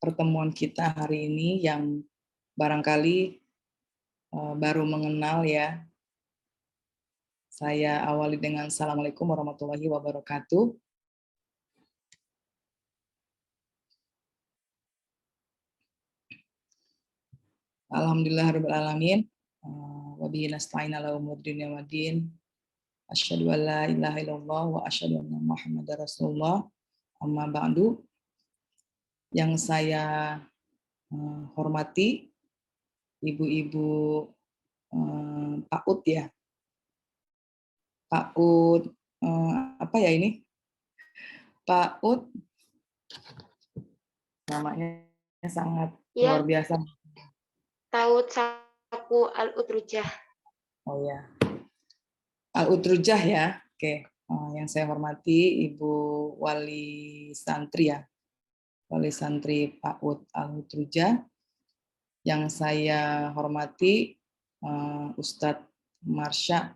pertemuan kita hari ini yang barangkali baru mengenal ya. Saya awali dengan Assalamualaikum warahmatullahi wabarakatuh. Alhamdulillahirabbil alamin. Wa bihi nasta'in ala umuri dunya waddin. Asyhadu an la ilaha illallah wa asyhadu anna Muhammadar Rasulullah. Amma ba'du. Yang saya hormati ibu-ibu PAUD ya. PAUD apa ya ini? PAUD namanya sangat luar biasa. PAUD Saku Al-Utrujah. Oh ya. Al-Utrujah ya. Oke. Yang saya hormati Ibu Wali Santri ya. Wali Santri PAUD Al-Utrujah. Yang saya hormati Ustadz Marsha,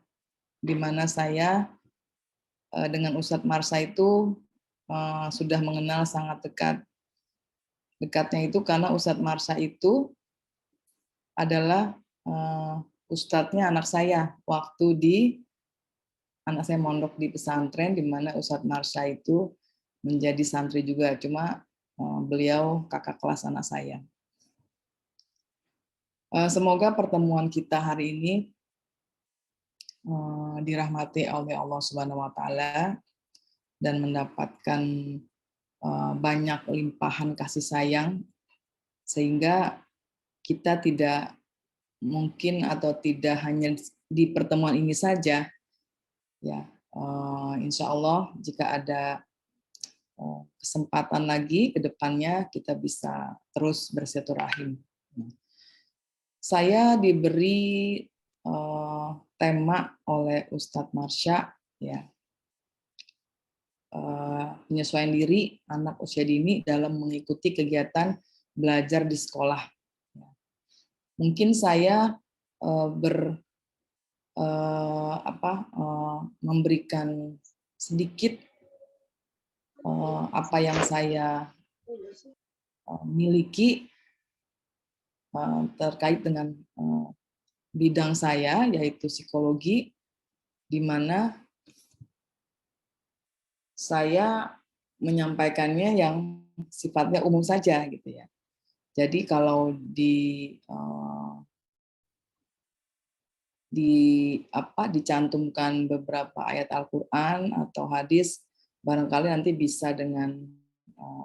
di mana saya dengan Ustadz Marsha itu sudah mengenal sangat dekat. Dekatnya itu karena Ustadz Marsha itu adalah ustadznya anak saya waktu anak saya mondok di pesantren, di mana Ustadz Marsha itu menjadi santri juga, cuma beliau kakak kelas anak saya. Semoga pertemuan kita hari ini dirahmati oleh Allah Subhanahu wa taala dan mendapatkan banyak limpahan kasih sayang, sehingga kita tidak mungkin atau tidak hanya di pertemuan ini saja ya, insya Allah jika ada kesempatan lagi ke depannya kita bisa terus bersilaturahim. Saya diberi tema oleh Ustadz Marsha ya, penyesuaian diri anak usia dini dalam mengikuti kegiatan belajar di sekolah. Mungkin saya memberikan sedikit apa yang saya miliki terkait dengan bidang saya, yaitu psikologi, di mana saya menyampaikannya yang sifatnya umum saja gitu ya. Jadi kalau dicantumkan beberapa ayat Al-Qur'an atau hadis, barangkali nanti bisa dengan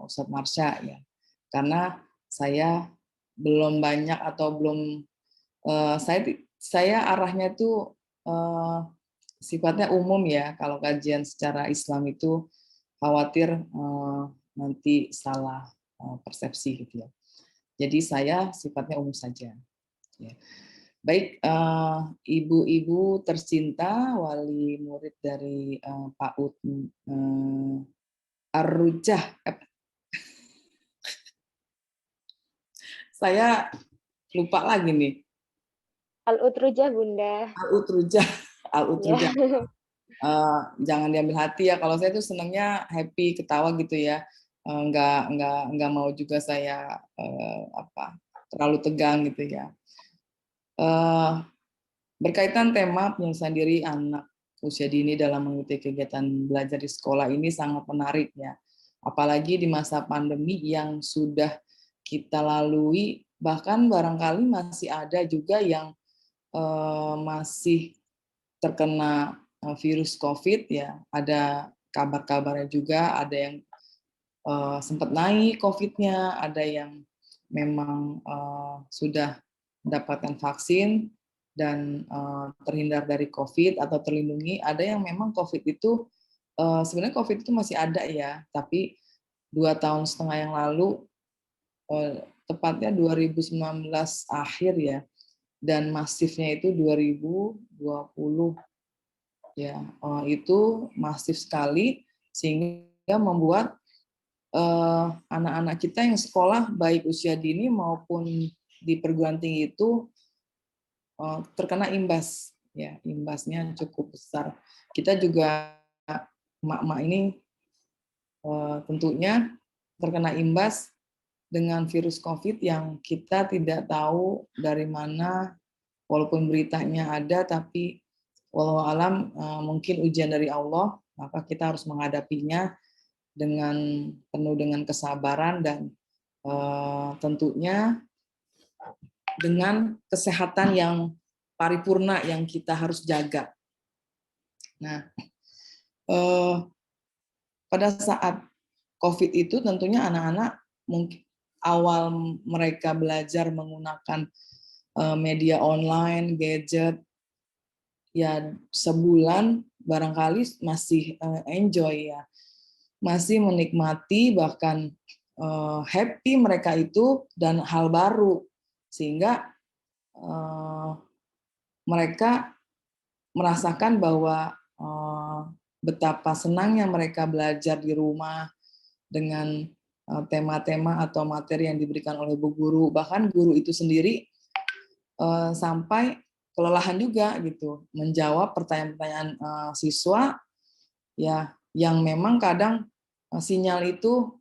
Ustadz Marsha ya. Karena saya belum banyak atau belum saya arahnya itu sifatnya umum ya. Kalau kajian secara Islam itu khawatir nanti salah persepsi gitu ya. Jadi saya sifatnya umum saja. Ya. Baik, ibu-ibu tercinta, wali murid dari PAUD Ar-Rujah. Saya lupa lagi nih. Al-Utrujah, Bunda. Al-Utrujah. Al-Utrujah. Jangan diambil hati ya. Kalau saya tuh senangnya happy, ketawa gitu ya. Nggak mau juga saya terlalu tegang gitu ya. Berkaitan tema penyesuaian diri anak usia dini dalam mengikuti kegiatan belajar di sekolah ini sangat menarik ya. Apalagi di masa pandemi yang sudah kita lalui, bahkan barangkali masih ada juga yang masih terkena virus COVID ya. Ada kabar-kabarnya juga, ada yang sempat naik COVID-nya, ada yang memang sudah mendapatkan vaksin dan terhindar dari COVID atau terlindungi. Ada yang memang COVID itu sebenarnya COVID itu masih ada ya, tapi 2,5 tahun yang lalu, tepatnya 2019 akhir ya, dan masifnya itu 2020 ya, itu masif sekali sehingga membuat anak-anak kita yang sekolah baik usia dini maupun di perguruan tinggi itu terkena imbas ya, imbasnya cukup besar. Kita juga emak-emak ini tentunya terkena imbas dengan virus COVID yang kita tidak tahu dari mana, walaupun beritanya ada, tapi walau alam mungkin ujian dari Allah, maka kita harus menghadapinya dengan penuh dengan kesabaran dan tentunya dengan kesehatan yang paripurna yang kita harus jaga. Nah, pada saat COVID itu tentunya anak-anak mungkin awal mereka belajar menggunakan media online, gadget, ya sebulan barangkali masih enjoy ya, masih menikmati bahkan happy mereka itu dan hal baru sehingga mereka merasakan bahwa betapa senangnya mereka belajar di rumah dengan tema-tema atau materi yang diberikan oleh bu guru, bahkan guru itu sendiri sampai kelelahan juga gitu menjawab pertanyaan-pertanyaan siswa ya yang memang kadang sinyal itu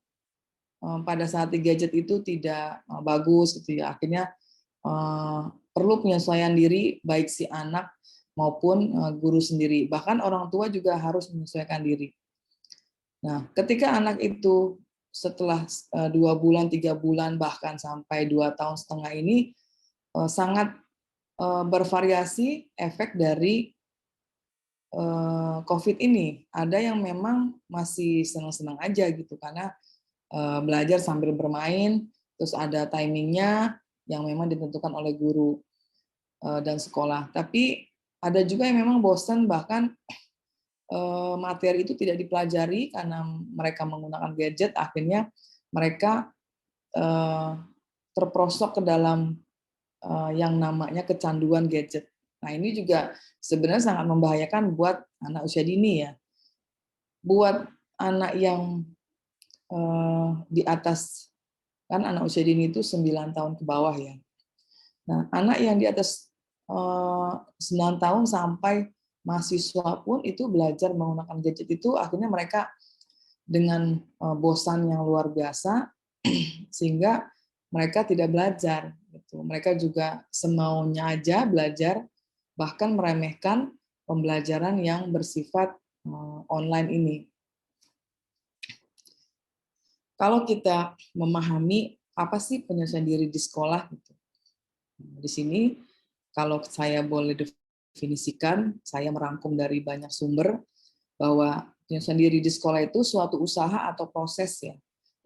pada saat di gadget itu tidak bagus gitu ya, akhirnya perlu penyesuaian diri baik si anak maupun guru sendiri, bahkan orang tua juga harus menyesuaikan diri. Nah, ketika anak itu setelah 2 bulan, 3 bulan, bahkan sampai 2 tahun setengah ini sangat bervariasi efek dari COVID ini. Ada yang memang masih senang-senang aja gitu karena belajar sambil bermain, terus ada timingnya yang memang ditentukan oleh guru dan sekolah. Tapi ada juga yang memang bosan, bahkan materi itu tidak dipelajari karena mereka menggunakan gadget, akhirnya mereka terperosok ke dalam yang namanya kecanduan gadget. Nah, ini juga sebenarnya sangat membahayakan buat anak usia dini ya. Buat anak yang di atas, kan anak usia dini itu 9 tahun ke bawah ya. Nah, anak yang di atas 9 tahun sampai mahasiswa pun itu belajar menggunakan gadget itu akhirnya mereka dengan bosan yang luar biasa sehingga mereka tidak belajar gitu. Mereka juga semaunya aja belajar, bahkan meremehkan pembelajaran yang bersifat online ini. Kalau kita memahami apa sih penyesuaian diri di sekolah gitu. Di sini kalau saya boleh definisikan, saya merangkum dari banyak sumber bahwa penyesuaian diri di sekolah itu suatu usaha atau proses ya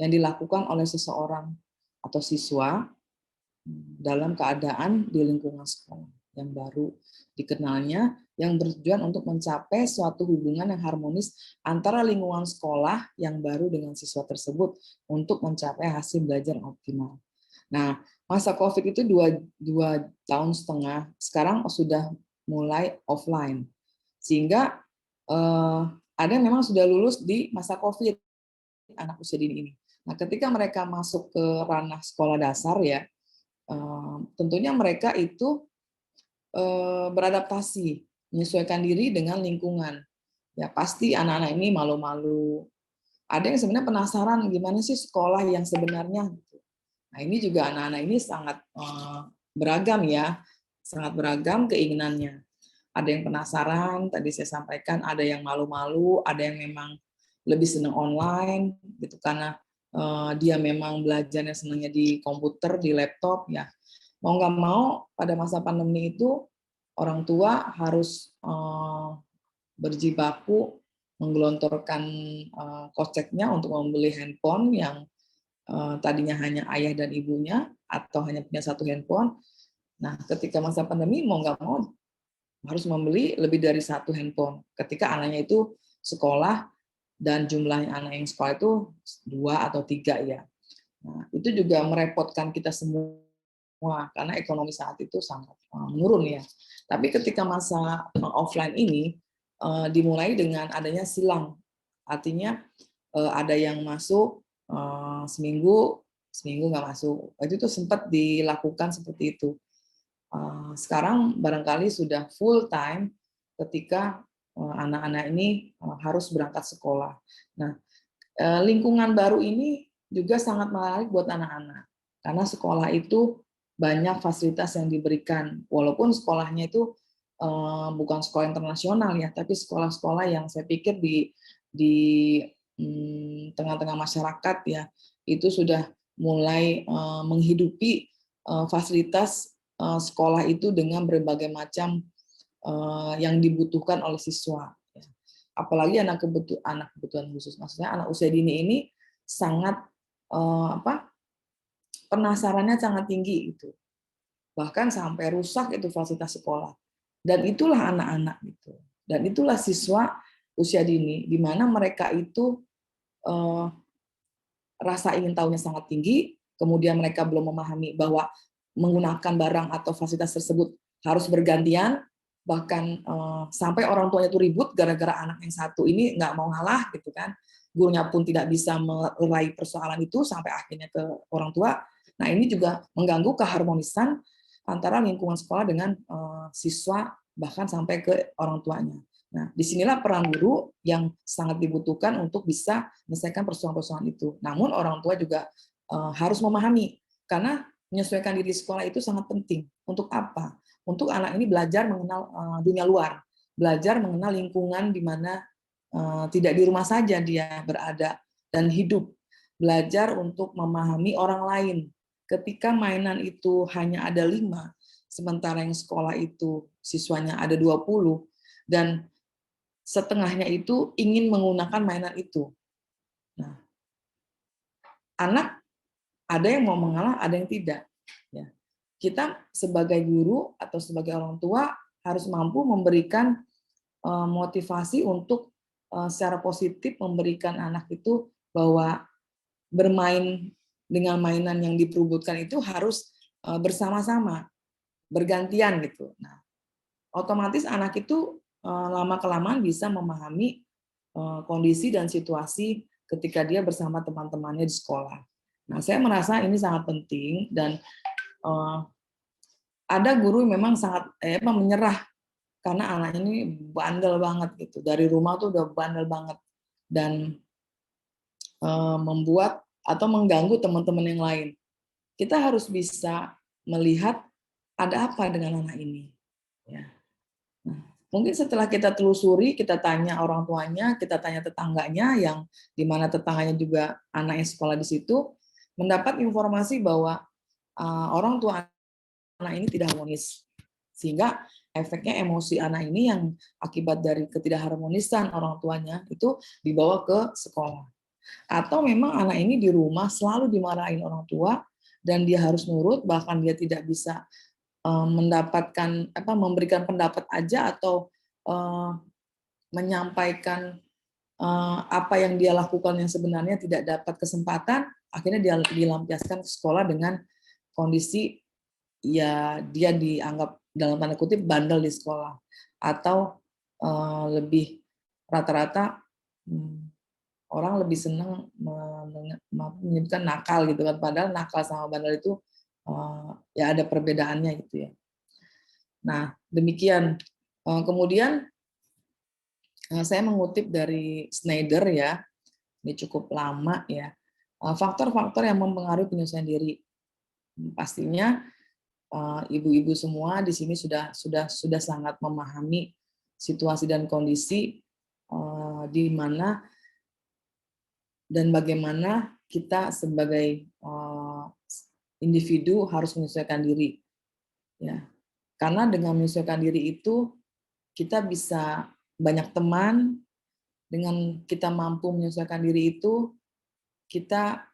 yang dilakukan oleh seseorang atau siswa dalam keadaan di lingkungan sekolah yang baru dikenalnya, yang bertujuan untuk mencapai suatu hubungan yang harmonis antara lingkungan sekolah yang baru dengan siswa tersebut untuk mencapai hasil belajar optimal. Nah, masa COVID itu 2 tahun setengah, sekarang sudah mulai offline. Sehingga ada yang memang sudah lulus di masa COVID, anak usia dini ini. Nah, ketika mereka masuk ke ranah sekolah dasar ya, tentunya mereka itu beradaptasi, menyesuaikan diri dengan lingkungan. Ya pasti anak-anak ini malu-malu. Ada yang sebenarnya penasaran gimana sih sekolah yang sebenarnya. Nah ini juga anak-anak ini sangat beragam ya, sangat beragam keinginannya. Ada yang penasaran, tadi saya sampaikan, ada yang malu-malu, ada yang memang lebih senang online, gitu karena dia memang belajarnya senangnya di komputer, di laptop, ya mau nggak mau pada masa pandemi itu orang tua harus berjibaku menggelontorkan koceknya untuk membeli handphone yang tadinya hanya ayah dan ibunya atau hanya punya satu handphone. Nah, ketika masa pandemi mau nggak mau harus membeli lebih dari satu handphone. Ketika anaknya itu sekolah dan jumlah anak yang sekolah itu 2 atau 3 ya. Nah, itu juga merepotkan kita semua karena ekonomi saat itu sangat menurun ya. Tapi ketika masa offline ini dimulai dengan adanya silang, artinya ada yang masuk seminggu nggak masuk. Itu tuh sempat dilakukan seperti itu. Sekarang barangkali sudah full time ketika anak-anak ini harus berangkat sekolah. Nah, lingkungan baru ini juga sangat menarik buat anak-anak. Karena sekolah itu banyak fasilitas yang diberikan. Walaupun sekolahnya itu bukan sekolah internasional ya, tapi sekolah-sekolah yang saya pikir di tengah-tengah masyarakat ya, itu sudah mulai menghidupi fasilitas sekolah itu dengan berbagai macam yang dibutuhkan oleh siswa. Apalagi anak kebutuhan khusus, maksudnya anak usia dini ini sangat penasarannya sangat tinggi itu, bahkan sampai rusak itu fasilitas sekolah. Dan itulah anak-anak gitu, dan itulah siswa usia dini, di mana mereka itu rasa ingin tahunya sangat tinggi, kemudian mereka belum memahami bahwa menggunakan barang atau fasilitas tersebut harus bergantian, bahkan sampai orang tuanya itu ribut gara-gara anak yang satu ini nggak mau ngalah gitu kan, gurunya pun tidak bisa melerai persoalan itu sampai akhirnya ke orang tua. Nah ini juga mengganggu keharmonisan antara lingkungan sekolah dengan siswa bahkan sampai ke orang tuanya. Nah, disinilah peran guru yang sangat dibutuhkan untuk bisa menyelesaikan persoalan-persoalan itu. Namun orang tua juga harus memahami, karena menyesuaikan diri sekolah itu sangat penting. Untuk apa? Untuk anak ini belajar mengenal dunia luar, belajar mengenal lingkungan di mana tidak di rumah saja dia berada dan hidup, belajar untuk memahami orang lain. Ketika mainan itu hanya ada 5, sementara yang sekolah itu siswanya ada 20, dan setengahnya itu ingin menggunakan mainan itu. Nah, anak ada yang mau mengalah, ada yang tidak. Ya. Kita sebagai guru atau sebagai orang tua harus mampu memberikan motivasi untuk secara positif memberikan anak itu bahwa bermain dengan mainan yang diperebutkan itu harus bersama-sama, bergantian gitu. Nah, otomatis anak itu lama-kelamaan bisa memahami kondisi dan situasi ketika dia bersama teman-temannya di sekolah. Nah, saya merasa ini sangat penting dan ada guru yang memang sangat menyerah karena anaknya ini bandel banget gitu. Dari rumah tuh udah bandel banget dan membuat atau mengganggu teman-teman yang lain. Kita harus bisa melihat ada apa dengan anak ini. Ya. Nah, mungkin setelah kita telusuri, kita tanya orang tuanya, kita tanya tetangganya yang di mana tetangganya juga anaknya sekolah di situ, mendapat informasi bahwa orang tua anak ini tidak harmonis. Sehingga efeknya emosi anak ini yang akibat dari ketidakharmonisan orang tuanya itu dibawa ke sekolah. Atau memang anak ini di rumah selalu dimarahin orang tua dan dia harus nurut, bahkan dia tidak bisa mendapatkan memberikan pendapat aja atau menyampaikan apa yang dia lakukan yang sebenarnya tidak dapat kesempatan, akhirnya dia dilampiaskan ke sekolah dengan kondisi ya dia dianggap dalam tanda kutip bandel di sekolah, atau lebih rata-rata orang lebih senang menyebutkan nakal gitu kan, padahal nakal sama bandel itu ya ada perbedaannya gitu ya. Nah demikian. Kemudian saya mengutip dari Snyder ya, ini cukup lama ya. Faktor-faktor yang mempengaruhi penyelesaian diri, pastinya ibu-ibu semua di sini sudah sangat memahami situasi dan kondisi di mana dan bagaimana kita sebagai individu harus menyesuaikan diri. Ya. Karena dengan menyesuaikan diri itu kita bisa banyak teman, dengan kita mampu menyesuaikan diri itu kita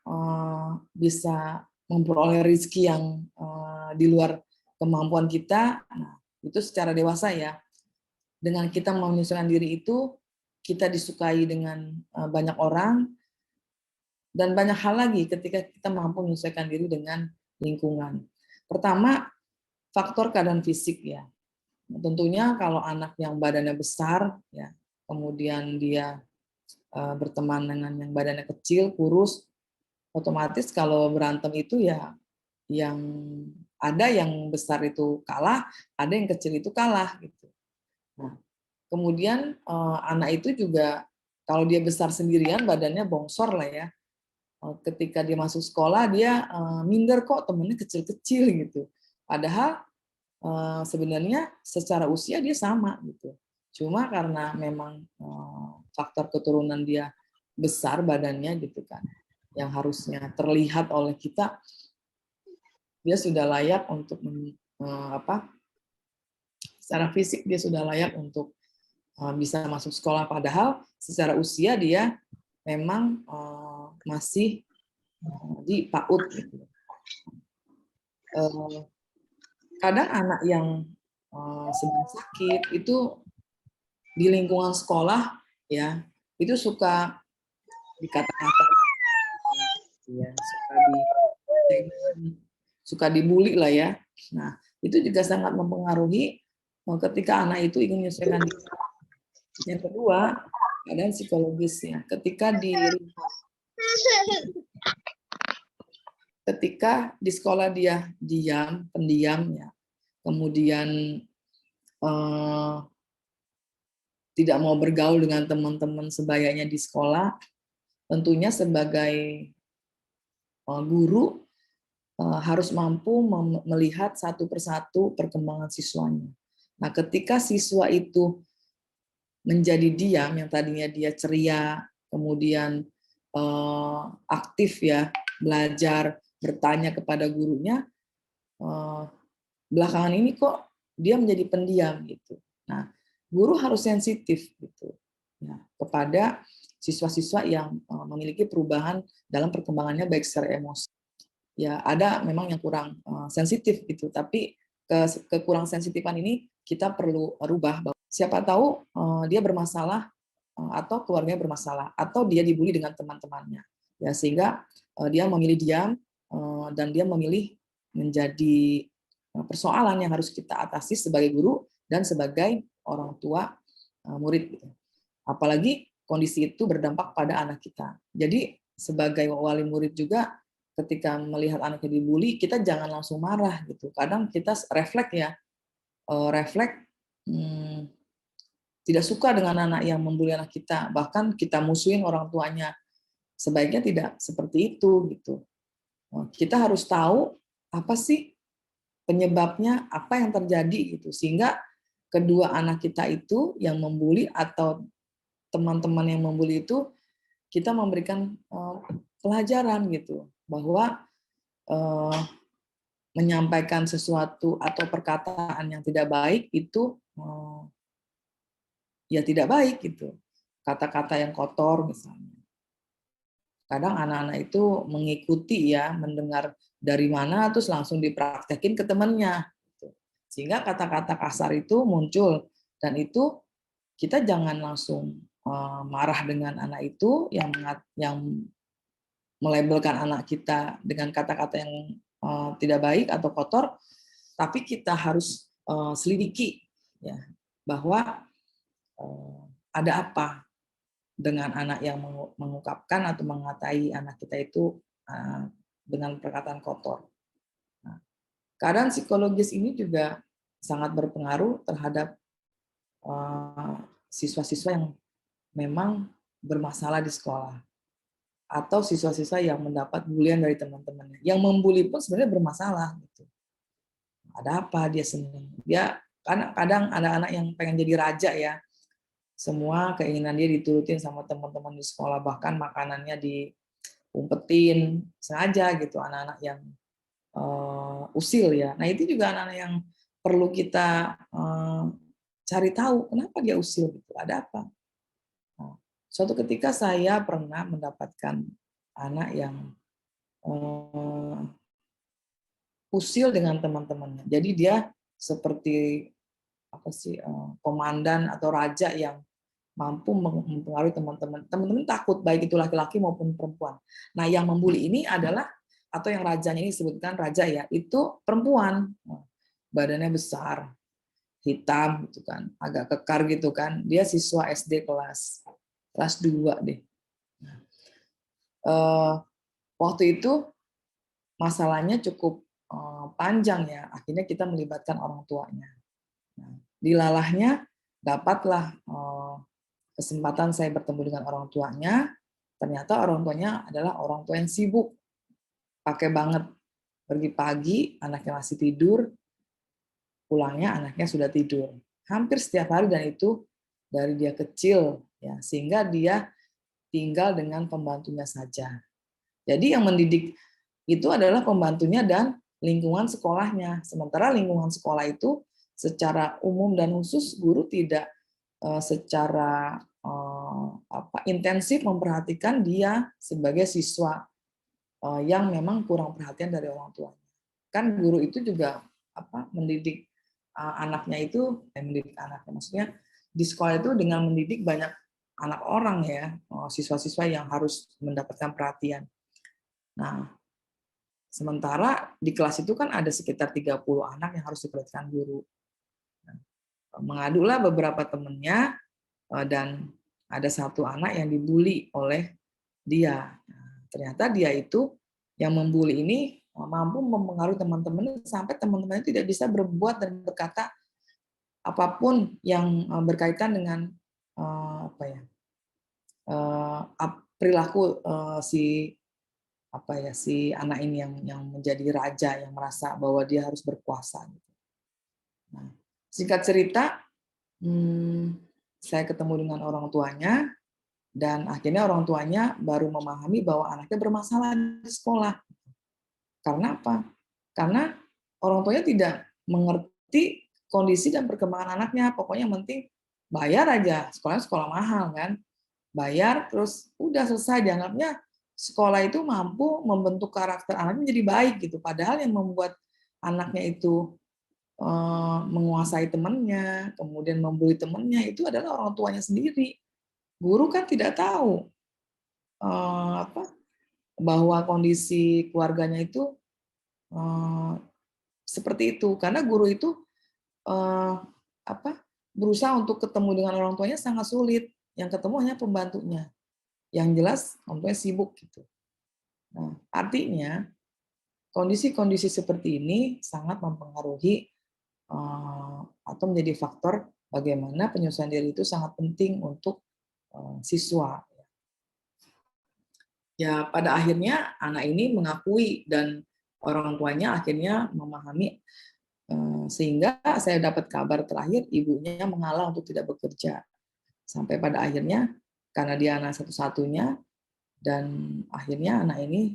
bisa memperoleh rezeki yang di luar kemampuan kita. Nah, itu secara dewasa ya. Dengan kita menyesuaikan diri itu, kita disukai dengan banyak orang, dan banyak hal lagi ketika kita mampu menyesuaikan diri dengan lingkungan. Pertama, faktor keadaan fisik ya. Tentunya kalau anak yang badannya besar, ya, kemudian dia berteman dengan yang badannya kecil, kurus, otomatis kalau berantem itu ya yang ada yang besar itu kalah, ada yang kecil itu kalah gitu. Nah, kemudian anak itu juga kalau dia besar sendirian badannya bongsor lah ya, ketika dia masuk sekolah dia minder kok, temennya kecil-kecil gitu. Padahal sebenarnya secara usia dia sama gitu. Cuma karena memang faktor keturunan dia besar badannya gitu kan, yang harusnya terlihat oleh kita, dia sudah layak untuk secara fisik dia sudah layak untuk bisa masuk sekolah. Padahal secara usia dia memang masih di PAUD gitu. Kadang anak yang sedang sakit itu di lingkungan sekolah ya itu suka dikata-kata, ya, suka dibully lah ya. Nah itu juga sangat mempengaruhi ketika anak itu ingin menyelesaikan diri. Yang kedua keadaan psikologisnya ketika di sekolah dia diam, pendiam ya, kemudian tidak mau bergaul dengan teman-teman sebayanya di sekolah, tentunya sebagai guru harus mampu melihat satu persatu perkembangan siswanya. Nah, ketika siswa itu menjadi diam, yang tadinya dia ceria, kemudian aktif ya, belajar, bertanya kepada gurunya, belakangan ini kok dia menjadi pendiam gitu. Nah, guru harus sensitif gitu ya, kepada siswa-siswa yang memiliki perubahan dalam perkembangannya baik secara emosi. Ya, ada memang yang kurang sensitif gitu, tapi kekurang sensitifan ini kita perlu rubah. Siapa tahu dia bermasalah atau keluarganya bermasalah atau dia dibully dengan teman-temannya. Ya, sehingga dia memilih diam dan dia memilih menjadi persoalan yang harus kita atasi sebagai guru dan sebagai orang tua murid. Apalagi kondisi itu berdampak pada anak kita. Jadi sebagai wali murid juga ketika melihat anaknya dibully, kita jangan langsung marah gitu. Kadang kita refleks ya, tidak suka dengan anak yang membuli anak kita, bahkan kita musuhin orang tuanya. Sebaiknya tidak seperti itu gitu. Kita harus tahu apa sih penyebabnya, apa yang terjadi gitu, sehingga kedua anak kita itu yang membuli atau teman-teman yang membuli itu kita memberikan pelajaran gitu, bahwa menyampaikan sesuatu atau perkataan yang tidak baik itu ya tidak baik gitu. Kata-kata yang kotor misalnya. Kadang anak-anak itu mengikuti ya, mendengar dari mana terus langsung dipraktekin ke temannya. Gitu. Sehingga kata-kata kasar itu muncul, dan itu kita jangan langsung marah dengan anak itu yang melabelkan anak kita dengan kata-kata yang tidak baik atau kotor, tapi kita harus selidiki ya, bahwa ada apa dengan anak yang mengungkapkan atau mengatai anak kita itu dengan perkataan kotor. Nah, keadaan psikologis ini juga sangat berpengaruh terhadap siswa-siswa yang memang bermasalah di sekolah, atau siswa-siswa yang mendapat bulian dari teman-temannya. Yang membuli pun sebenarnya bermasalah gitu. Ada apa dia senang? Dia kadang anak-anak yang pengen jadi raja ya. Semua keinginan dia diturutin sama teman-teman di sekolah, bahkan makanannya diumpetin sengaja gitu, anak-anak yang usil ya. Nah, itu juga anak-anak yang perlu kita cari tahu kenapa dia usil gitu. Ada apa? Nah, suatu ketika saya pernah mendapatkan anak yang usil dengan teman-temannya. Jadi dia seperti apa sih, komandan atau raja yang mampu mempengaruhi teman-teman. Teman-teman takut baik itu laki-laki maupun perempuan. Nah, yang membuli ini adalah, atau yang rajanya ini disebutkan raja ya, itu perempuan. Badannya besar, hitam gitu kan, agak kekar gitu kan. Dia siswa SD kelas 2 deh. Waktu itu masalahnya cukup panjang ya. Akhirnya kita melibatkan orang tuanya. Nah, dilalahnya dapatlah kesempatan saya bertemu dengan orang tuanya, ternyata orang tuanya adalah orang tua yang sibuk, pakai banget, pergi pagi, anaknya masih tidur, pulangnya anaknya sudah tidur. Hampir setiap hari, dan itu dari dia kecil, ya, sehingga dia tinggal dengan pembantunya saja. Jadi yang mendidik itu adalah pembantunya dan lingkungan sekolahnya. Sementara lingkungan sekolah itu secara umum dan khusus guru tidak secara intensif memperhatikan dia sebagai siswa yang memang kurang perhatian dari orang tuanya. Kan guru itu juga mendidik anaknya itu, mendidik anaknya, maksudnya di sekolah itu dengan mendidik banyak anak orang ya, siswa-siswa yang harus mendapatkan perhatian. Nah, sementara di kelas itu kan ada sekitar 30 anak yang harus diperhatikan guru. Mengadulah beberapa temannya, dan ada satu anak yang dibully oleh dia. Ternyata dia itu yang membuli ini mampu mempengaruhi teman-temannya sampai teman-temannya tidak bisa berbuat dan berkata apapun yang berkaitan dengan perilaku si anak ini yang menjadi raja, yang merasa bahwa dia harus berkuasa. Nah, singkat cerita, saya ketemu dengan orang tuanya, dan akhirnya orang tuanya baru memahami bahwa anaknya bermasalah di sekolah. Karena apa? Karena orang tuanya tidak mengerti kondisi dan perkembangan anaknya. Pokoknya yang penting bayar aja, sekolah mahal kan. Bayar terus udah selesai, dianggapnya sekolah itu mampu membentuk karakter anaknya menjadi baik gitu. Padahal yang membuat anaknya itu menguasai temannya, kemudian membuli temannya, itu adalah orang tuanya sendiri. Guru kan tidak tahu bahwa kondisi keluarganya itu seperti itu, karena guru itu berusaha untuk ketemu dengan orang tuanya sangat sulit. Yang ketemu hanya pembantunya. Yang jelas orang tuanya sibuk gitu. Nah, artinya kondisi-kondisi seperti ini sangat mempengaruhi atau menjadi faktor bagaimana penyelesaian diri itu sangat penting untuk siswa. Ya, pada akhirnya anak ini mengakui dan orang tuanya akhirnya memahami, sehingga saya dapat kabar terakhir ibunya mengalah untuk tidak bekerja. Sampai pada akhirnya karena dia anak satu-satunya, dan akhirnya anak ini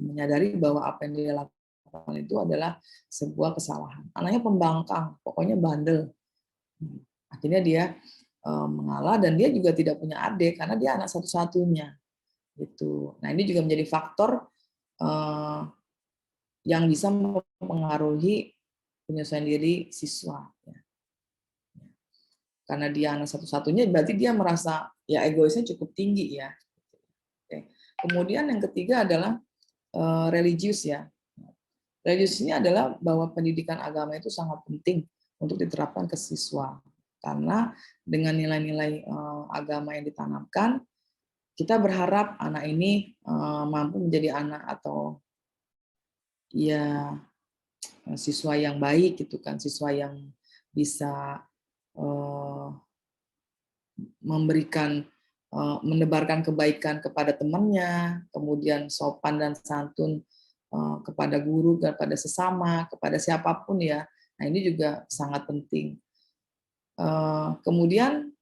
menyadari bahwa apa yang dia lakukan itu adalah sebuah kesalahan. Anaknya pembangkang, pokoknya bandel. Akhirnya dia mengalah, dan dia juga tidak punya adik karena dia anak satu-satunya. Gitu. Nah, ini juga menjadi faktor yang bisa mempengaruhi penyelesaian diri siswa. Karena dia anak satu-satunya, berarti dia merasa ya egoisnya cukup tinggi ya. Kemudian yang ketiga adalah religius ya. Religius ini adalah bahwa pendidikan agama itu sangat penting untuk diterapkan ke siswa. Karena dengan nilai-nilai agama yang ditanamkan, kita berharap anak ini mampu menjadi anak atau ya siswa yang baik gitu kan, siswa yang bisa memberikan menebarkan kebaikan kepada temannya, kemudian sopan dan santun kepada guru, kepada sesama, kepada siapapun ya. Nah, ini juga sangat penting. Kemudian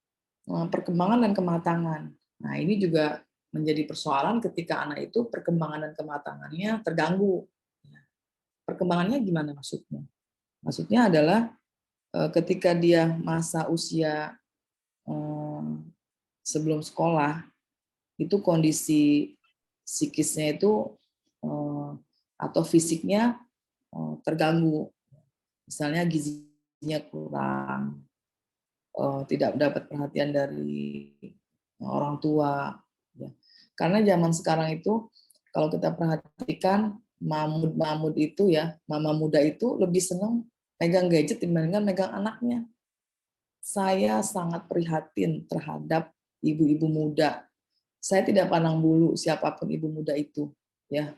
perkembangan dan kematangan. Nah, ini juga menjadi persoalan ketika anak itu perkembangan dan kematangannya terganggu. Perkembangannya gimana maksudnya? Maksudnya adalah ketika dia masa usia sebelum sekolah, itu kondisi psikisnya itu atau fisiknya terganggu. Misalnya gizinya kurang, tidak dapat perhatian dari orang tua. Karena zaman sekarang itu, kalau kita perhatikan, mamud itu ya, mama muda itu lebih senang megang gadget dibandingkan megang anaknya. Saya sangat prihatin terhadap ibu-ibu muda. Saya tidak pandang bulu siapapun ibu muda itu, ya.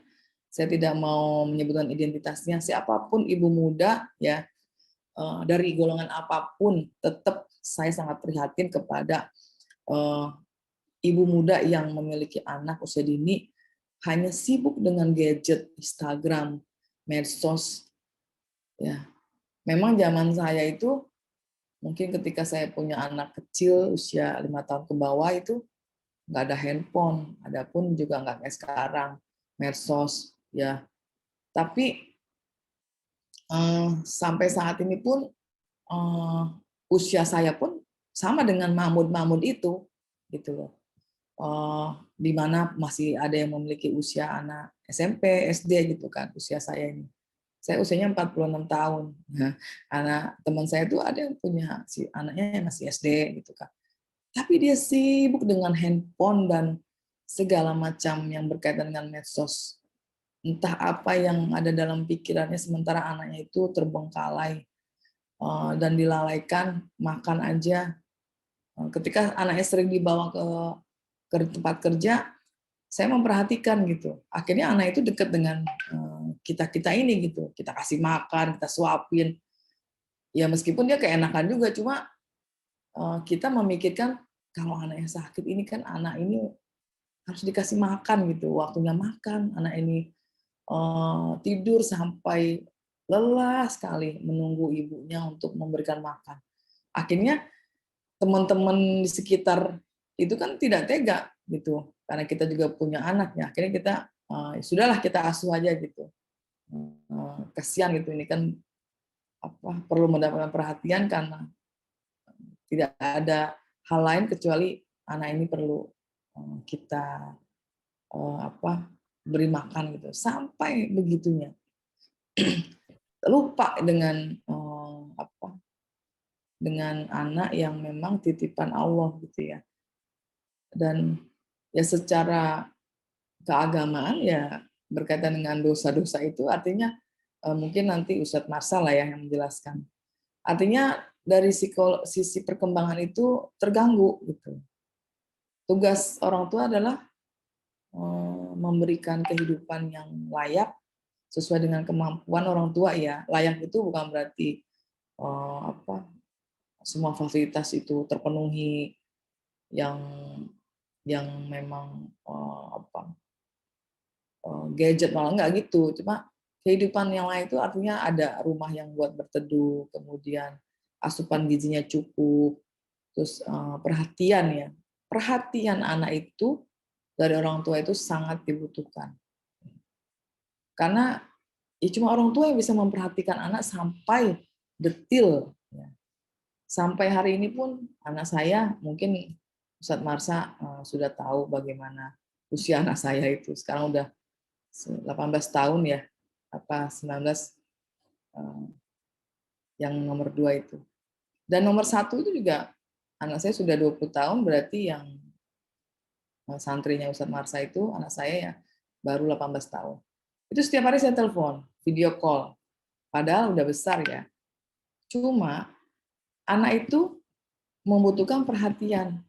Saya tidak mau menyebutkan identitasnya. Siapapun ibu muda, ya, dari golongan apapun, tetap saya sangat prihatin kepada ibu muda yang memiliki anak usia dini hanya sibuk dengan gadget, Instagram, medsos. Ya, memang zaman saya itu mungkin ketika saya punya anak kecil usia 5 tahun ke bawah itu nggak ada handphone, adapun juga nggak kayak sekarang medsos ya. Tapi sampai saat ini pun usia saya pun sama dengan Mahmud itu, gitu loh. Di mana masih ada yang memiliki usia anak SMP, SD gitu kan, usia saya ini. Saya usianya 46 tahun. Nah, anak teman saya tuh ada yang punya si anaknya yang masih SD gitu kan. Tapi dia sibuk dengan handphone dan segala macam yang berkaitan dengan medsos. Entah apa yang ada dalam pikirannya sementara anaknya itu terbengkalai dan dilalaikan, makan aja. Ketika anaknya sering dibawa ke tempat kerja, saya memperhatikan gitu. Akhirnya anak itu dekat dengan kita ini gitu. Kita kasih makan, kita suapin. Ya meskipun dia keenakan juga, cuma kita memikirkan kalau anaknya sakit ini kan anak ini harus dikasih makan gitu. Waktunya makan, anak ini tidur sampai lelah sekali menunggu ibunya untuk memberikan makan. Akhirnya teman-teman di sekitar itu kan tidak tega gitu, karena kita juga punya anak ya. Akhirnya kita sudahlah kita asuh aja gitu. Kasihan gitu, ini kan perlu mendapatkan perhatian karena tidak ada hal lain kecuali anak ini perlu kita beri makan gitu. Sampai begitunya. Lupa dengan anak yang memang titipan Allah gitu ya. Dan ya secara keagamaan ya berkaitan dengan dosa-dosa itu artinya mungkin nanti Ustadz Marsal lah ya yang menjelaskan. Artinya dari sisi perkembangan itu terganggu gitu. Tugas orang tua adalah memberikan kehidupan yang layak sesuai dengan kemampuan orang tua ya. Layak itu bukan berarti semua fasilitas itu terpenuhi yang memang gadget malah enggak gitu. Cuma kehidupan yang lain itu artinya ada rumah yang buat berteduh, kemudian asupan gizinya cukup, terus perhatian ya. Perhatian anak itu dari orang tua itu sangat dibutuhkan. Karena ya cuma orang tua yang bisa memperhatikan anak sampai detil. Ya. Sampai hari ini pun anak saya mungkin Ustadz Marsa sudah tahu bagaimana usia anak saya itu. Sekarang udah 18 tahun ya, 19 yang nomor 2 itu. Dan nomor 1 itu juga anak saya sudah 20 tahun, berarti yang santrinya Ustadz Marsa itu anak saya ya baru 18 tahun. Itu setiap hari saya telepon, video call. Padahal udah besar ya. Cuma anak itu membutuhkan perhatian.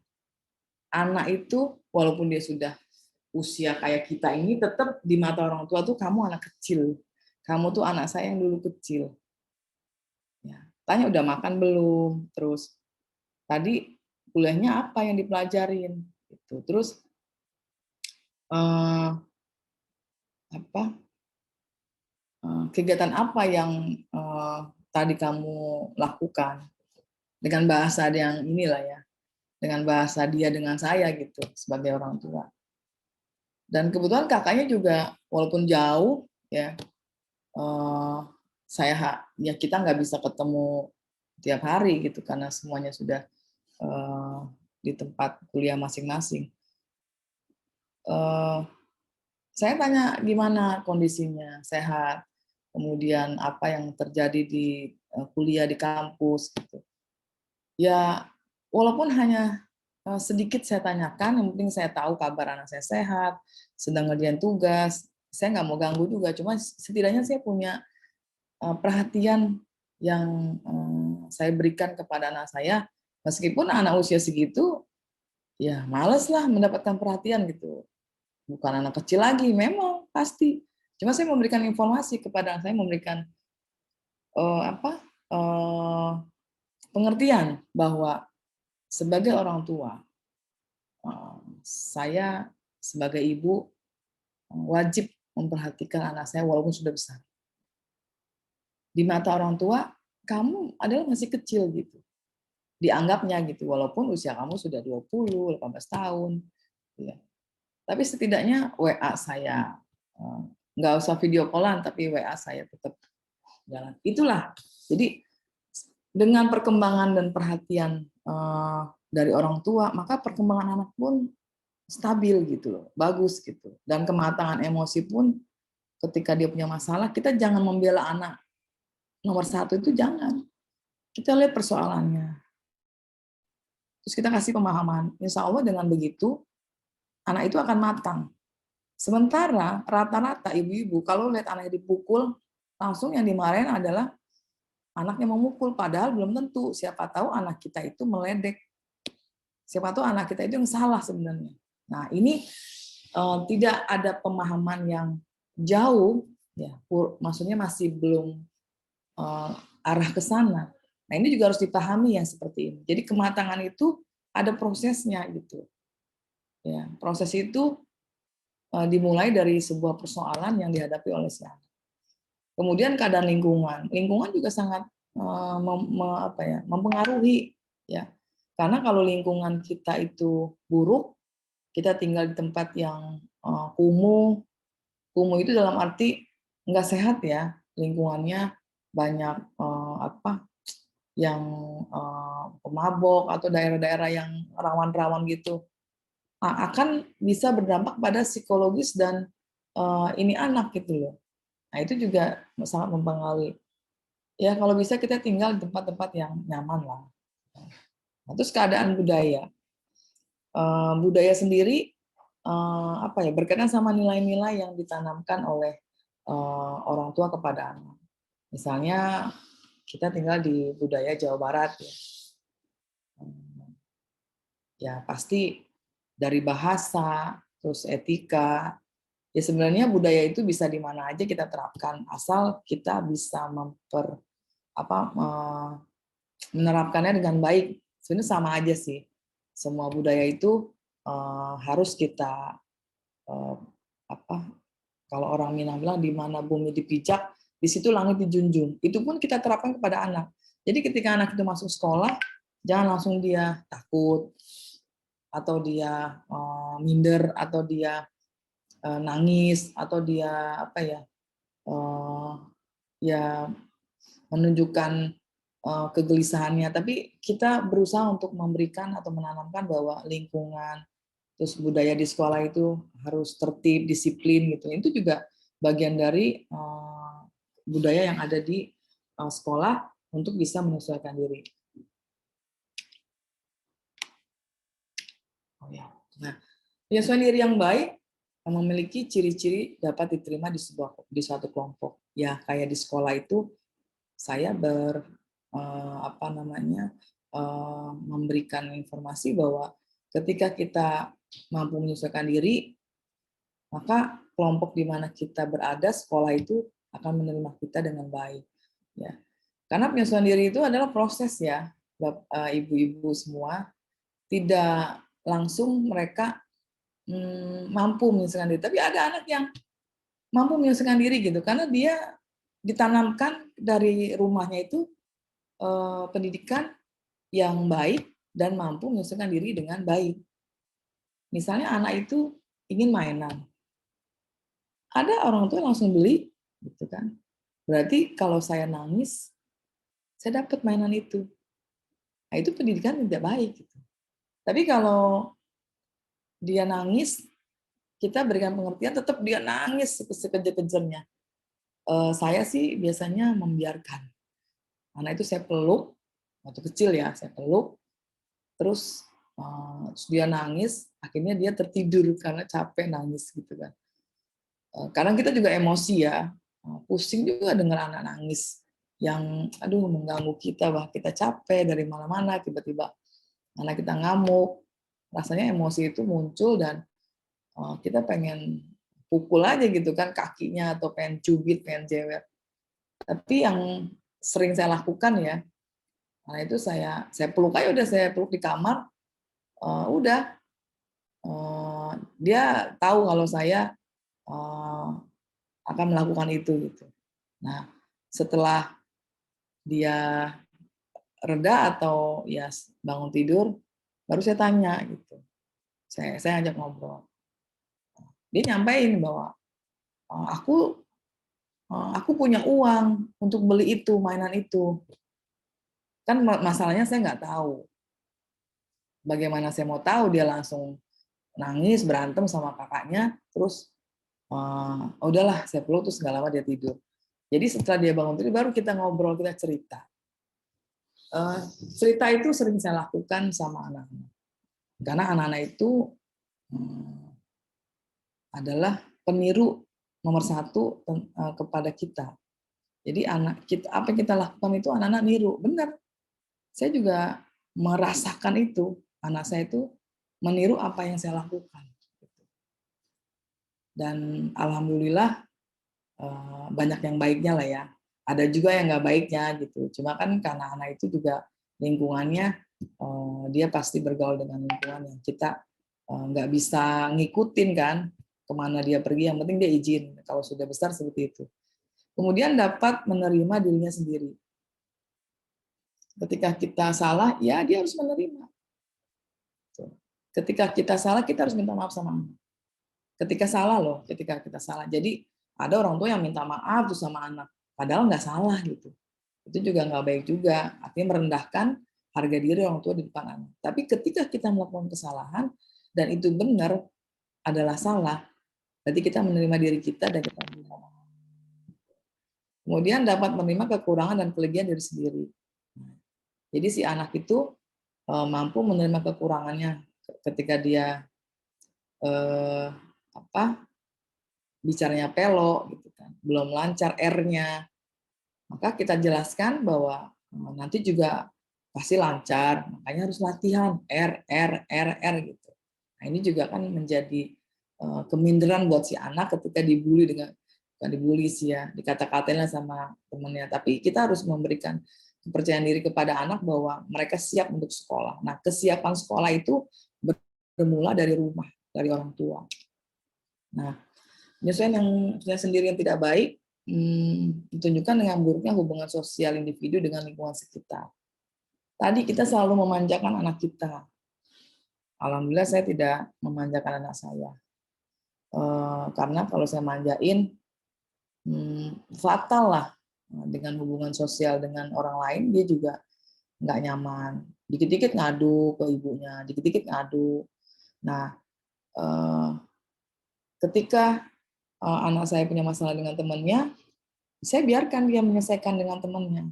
Anak itu walaupun dia sudah usia kayak kita ini, tetap di mata orang tua tuh kamu anak kecil. Kamu tuh anak saya yang dulu kecil. Ya, tanya udah makan belum? Terus tadi kuliahnya apa yang dipelajarin? Gitu. Terus kegiatan apa yang tadi kamu lakukan? Dengan bahasa yang inilah ya, dengan bahasa dia dengan saya gitu sebagai orang tua. Dan kebetulan kakaknya juga walaupun jauh ya, ya kita nggak bisa ketemu tiap hari gitu karena semuanya sudah di tempat kuliah masing-masing. Saya tanya gimana kondisinya, sehat, kemudian apa yang terjadi di kuliah di kampus gitu. Ya walaupun hanya sedikit saya tanyakan, yang penting saya tahu kabar anak saya sehat, sedang ngerjain tugas. Saya nggak mau ganggu juga, cuma setidaknya saya punya perhatian yang saya berikan kepada anak saya, meskipun anak usia segitu, ya males lah mendapatkan perhatian gitu. Bukan anak kecil lagi, memang pasti. Cuma saya memberikan informasi kepada anak saya, memberikan pengertian bahwa sebagai orang tua, saya sebagai ibu wajib memperhatikan anak saya walaupun sudah besar. Di mata orang tua, kamu adalah masih kecil gitu. Dianggapnya gitu, walaupun usia kamu sudah 20, 18 tahun. Ya. Tapi setidaknya WA saya, nggak usah video call-an, tapi WA saya tetap jalan. Itulah. Jadi dengan perkembangan dan perhatian dari orang tua, maka perkembangan anak pun stabil gitu loh, bagus gitu. Dan kematangan emosi pun ketika dia punya masalah, kita jangan membela anak nomor satu itu, jangan. Kita lihat persoalannya. Terus kita kasih pemahaman. Insya Allah dengan begitu, anak itu akan matang. Sementara rata-rata ibu-ibu kalau lihat anaknya dipukul, langsung yang dimarahin adalah anaknya memukul. Padahal belum tentu. Siapa tahu anak kita itu meledek. Siapa tahu anak kita itu yang salah sebenarnya. Nah ini tidak ada pemahaman yang jauh, ya, maksudnya masih belum arah ke sana. Nah ini juga harus dipahami yang seperti ini. Jadi kematangan itu ada prosesnya gitu. Ya, proses itu dimulai dari sebuah persoalan yang dihadapi oleh si anak. Kemudian keadaan lingkungan, lingkungan juga sangat mempengaruhi, ya. Karena kalau lingkungan kita itu buruk, kita tinggal di tempat yang kumuh itu dalam arti nggak sehat ya, lingkungannya banyak yang pemabok atau daerah-daerah yang rawan-rawan gitu, akan bisa berdampak pada psikologis dan ini anak gitu loh. Nah itu juga sangat mempengaruhi. Ya kalau bisa kita tinggal di tempat-tempat yang nyaman lah. Nah, terus keadaan budaya. Budaya sendiri berkaitan sama nilai-nilai yang ditanamkan oleh orang tua kepada anak. Misalnya kita tinggal di budaya Jawa Barat ya. Ya pasti dari bahasa, terus etika. Ya sebenarnya budaya itu bisa di mana aja kita terapkan asal kita bisa menerapkannya dengan baik. Sebenarnya sama aja sih. Semua budaya itu harus kita kalau orang Minang bilang di mana bumi dipijak, di situ langit dijunjung. Itu pun kita terapkan kepada anak. Jadi ketika anak itu masuk sekolah, jangan langsung dia takut atau dia minder atau dia nangis atau dia menunjukkan kegelisahannya, tapi kita berusaha untuk memberikan atau menanamkan bahwa lingkungan terus budaya di sekolah itu harus tertib, disiplin gitu. Itu juga bagian dari budaya yang ada di sekolah untuk bisa menyesuaikan diri. Nah, penyesuaian diri yang baik memiliki ciri-ciri dapat diterima di suatu kelompok. Ya, kayak di sekolah itu saya memberikan informasi bahwa ketika kita mampu menyesuaikan diri, maka kelompok di mana kita berada, sekolah itu akan menerima kita dengan baik. Ya. Karena penyesuaian diri itu adalah proses ya, ibu-ibu semua. Tidak langsung mereka mampu menyesuaikan diri. Tapi ada anak yang mampu menyesuaikan diri gitu, karena dia ditanamkan dari rumahnya itu pendidikan yang baik dan mampu menyesuaikan diri dengan baik. Misalnya anak itu ingin mainan, ada orang tua langsung beli, gitu kan? Berarti kalau saya nangis, saya dapat mainan itu. Nah itu pendidikan tidak baik. Gitu. Tapi kalau dia nangis, kita berikan pengertian, tetap dia nangis sekejar-kejarnya. Saya sih biasanya membiarkan. Anak itu saya peluk, waktu kecil ya, saya peluk, terus dia nangis, akhirnya dia tertidur karena capek nangis gitu kan. Kadang kita juga emosi ya, pusing juga dengar anak nangis yang mengganggu kita, kita capek dari mana-mana, tiba-tiba anak kita ngamuk, rasanya emosi itu muncul dan kita pengen pukul aja gitu kan kakinya atau pengen cubit, pengen jewer. Tapi yang sering saya lakukan ya, nah itu saya peluk aja, udah saya peluk di kamar, udah dia tahu kalau saya akan melakukan itu gitu. Nah, setelah dia reda atau ya bangun tidur, baru saya tanya gitu. Saya ajak ngobrol. Dia nyampein bahwa aku punya uang untuk beli itu, mainan itu. Kan masalahnya saya nggak tahu. Bagaimana saya mau tahu, dia langsung nangis, berantem sama kakaknya, terus udahlah saya peluk, terus nggak lama dia tidur. Jadi setelah dia bangun tidur, baru kita ngobrol, kita cerita. Cerita itu sering saya lakukan sama anak-anak. Karena anak-anak itu adalah peniru nomor satu kepada kita. Jadi anak kita, apa yang kita lakukan itu anak-anak niru. Benar. Saya juga merasakan itu. Anak saya itu meniru apa yang saya lakukan. Dan alhamdulillah banyak yang baiknya lah ya. Ada juga yang nggak baiknya gitu. Cuma kan karena anak itu juga lingkungannya, dia pasti bergaul dengan lingkungan yang kita nggak bisa ngikutin kan kemana dia pergi. Yang penting dia izin. Kalau sudah besar seperti itu. Kemudian dapat menerima dirinya sendiri. Ketika kita salah, ya dia harus menerima. Ketika kita salah, kita harus minta maaf sama anak. Ketika salah loh, ketika kita salah. Jadi ada orang tua yang minta maaf tuh sama anak, padahal nggak salah gitu. Itu juga nggak baik juga. Artinya merendahkan harga diri orang tua di depan anak. Tapi ketika kita melakukan kesalahan dan itu benar adalah salah, berarti kita menerima diri kita dan kita menerima. Kemudian dapat menerima kekurangan dan kelebihan diri sendiri. Jadi si anak itu mampu menerima kekurangannya ketika dia bicaranya pelok gitu kan, belum lancar R-nya, maka kita jelaskan bahwa nanti juga pasti lancar, makanya harus latihan R gitu. Nah, ini juga kan menjadi keminderan buat si anak ketika dibully dengan, bukan dibully sih ya, dikata-katain sama temennya, tapi kita harus memberikan kepercayaan diri kepada anak bahwa mereka siap untuk sekolah. Nah, kesiapan sekolah itu bermula dari rumah, dari orang tua. Nah, penyesuaian yang saya sendiri yang tidak baik ditunjukkan dengan buruknya hubungan sosial individu dengan lingkungan sekitar. Tadi kita selalu memanjakan anak kita. Alhamdulillah saya tidak memanjakan anak saya. Karena kalau saya manjain, fatal lah dengan hubungan sosial dengan orang lain, dia juga nggak nyaman. Dikit-dikit ngadu ke ibunya, dikit-dikit ngadu. Nah, ketika anak saya punya masalah dengan temannya, saya biarkan dia menyelesaikan dengan temannya.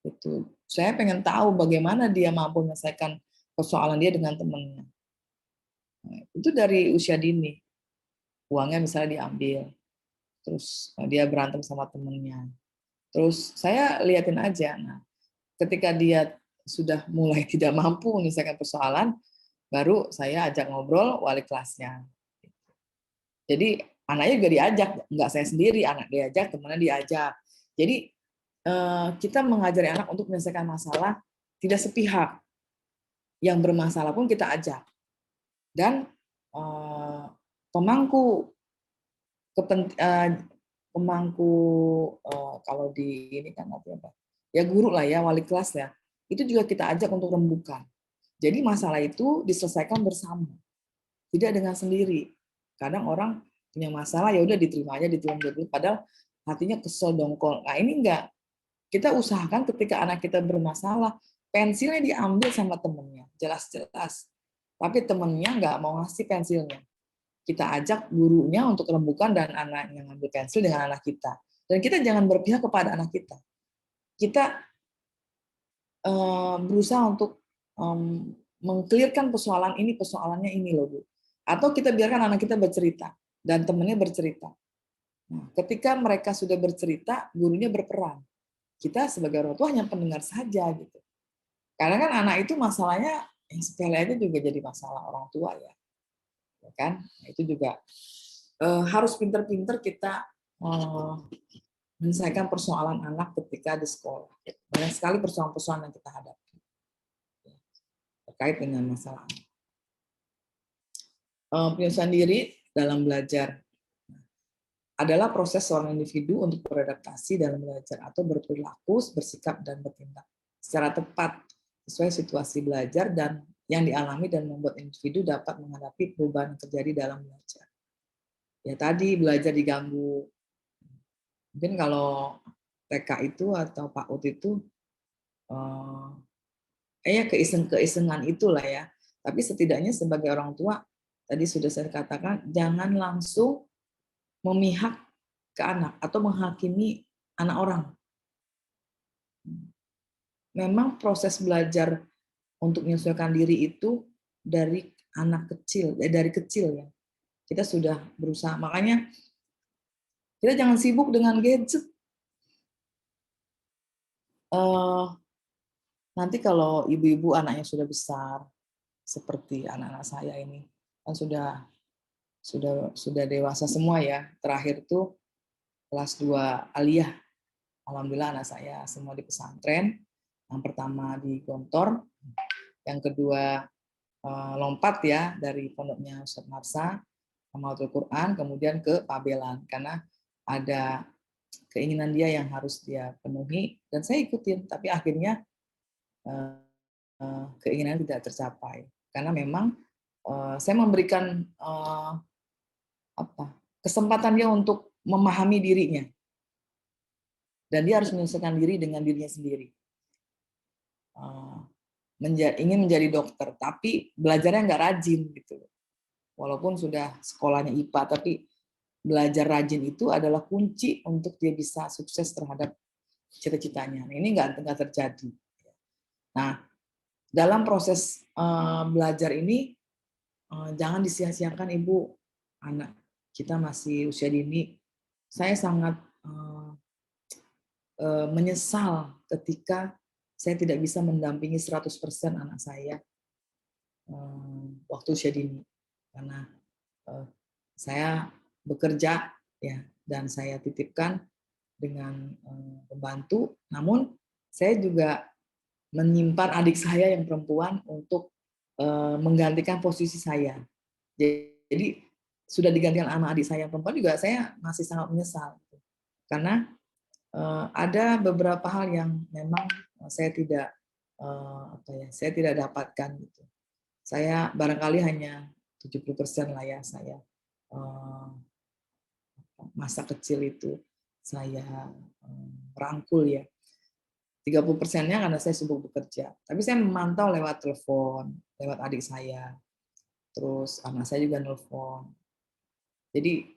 Itu. Saya pengen tahu bagaimana dia mampu menyelesaikan persoalan dia dengan temannya. Nah, itu dari usia dini. Uangnya misalnya diambil, terus dia berantem sama temannya. Terus saya liatin aja. Nah, ketika dia sudah mulai tidak mampu menyelesaikan persoalan, baru saya ajak ngobrol wali kelasnya. Jadi anaknya juga diajak, nggak saya sendiri, anak diajak, temannya diajak. Jadi kita mengajari anak untuk menyelesaikan masalah tidak sepihak. Yang bermasalah pun kita ajak. Dan pemangku kalau di ini kan apa? Ya guru lah ya, wali kelas ya. Itu juga kita ajak untuk rembukan. Jadi masalah itu diselesaikan bersama. Tidak dengan sendiri. Kadang orang punya masalah ya udah diterima aja, diterima dulu padahal hatinya kesel dongkol. Nah, ini enggak. Kita usahakan ketika anak kita bermasalah, pensilnya diambil sama temennya, jelas-jelas. Tapi temennya nggak mau ngasih pensilnya. Kita ajak gurunya untuk rembukan dan anak yang ngambil pensil dengan anak kita. Dan kita jangan berpihak kepada anak kita. Kita berusaha untuk mengklirkan persoalan ini, persoalannya ini loh Bu. Atau kita biarkan anak kita bercerita dan temennya bercerita. Nah, ketika mereka sudah bercerita, gurunya berperan. Kita sebagai orang tua hanya pendengar saja gitu. Karena kan anak itu masalahnya yang sepele aja juga jadi masalah orang tua ya. Ya kan? Nah, itu juga harus pinter-pinter kita menyelesaikan persoalan anak ketika di sekolah. Banyak sekali persoalan-persoalan yang kita hadapi terkait dengan masalah anak. Penyelesaian diri dalam belajar adalah proses seorang individu untuk beradaptasi dalam belajar atau berperilaku, bersikap, dan bertindak secara tepat sesuai situasi belajar dan yang dialami dan membuat individu dapat menghadapi perubahan yang terjadi dalam belajar. Ya tadi belajar diganggu. Mungkin kalau TK itu atau PAUD itu ya keiseng-keisengan itulah ya. Tapi setidaknya sebagai orang tua, tadi sudah saya katakan, jangan langsung memihak ke anak atau menghakimi anak orang. Memang proses belajar untuk menyesuaikan diri itu dari anak kecil, dari kecil ya. Kita sudah berusaha. Makanya kita jangan sibuk dengan gadget. Nanti kalau ibu-ibu anaknya sudah besar, seperti anak-anak saya ini, kan sudah dewasa semua ya. Terakhir tuh kelas 2 aliyah. Alhamdulillah anak saya semua di pesantren. Yang pertama di Gontor, yang kedua lompat ya dari pondoknya Ustadz Marsa, Hamatul Quran, kemudian ke Pabelan karena ada keinginan dia yang harus dia penuhi dan saya ikutin. Tapi akhirnya keinginan tidak tercapai karena memang saya memberikan kesempatan dia untuk memahami dirinya. Dan dia harus menyesuaikan diri dengan dirinya sendiri. Ingin menjadi dokter, tapi belajarnya nggak rajin gitu. Walaupun sudah sekolahnya IPA, tapi belajar rajin itu adalah kunci untuk dia bisa sukses terhadap cita-citanya. Ini nggak terjadi. Nah, dalam proses belajar ini jangan disia-siakan ibu, anak kita masih usia dini. Saya sangat menyesal ketika saya tidak bisa mendampingi 100% anak saya waktu usia dini karena saya bekerja ya dan saya titipkan dengan pembantu, namun saya juga menyimpan adik saya yang perempuan untuk menggantikan posisi saya. Jadi sudah digantikan anak adik saya yang perempuan juga saya masih sangat menyesal karena ada beberapa hal yang memang saya tidak saya tidak dapatkan gitu. Saya barangkali hanya 70% lah ya saya masa kecil itu saya rangkul ya. 30%-nya karena saya sibuk bekerja. Tapi saya memantau lewat telepon, lewat adik saya. Terus anak saya juga nelfon. Jadi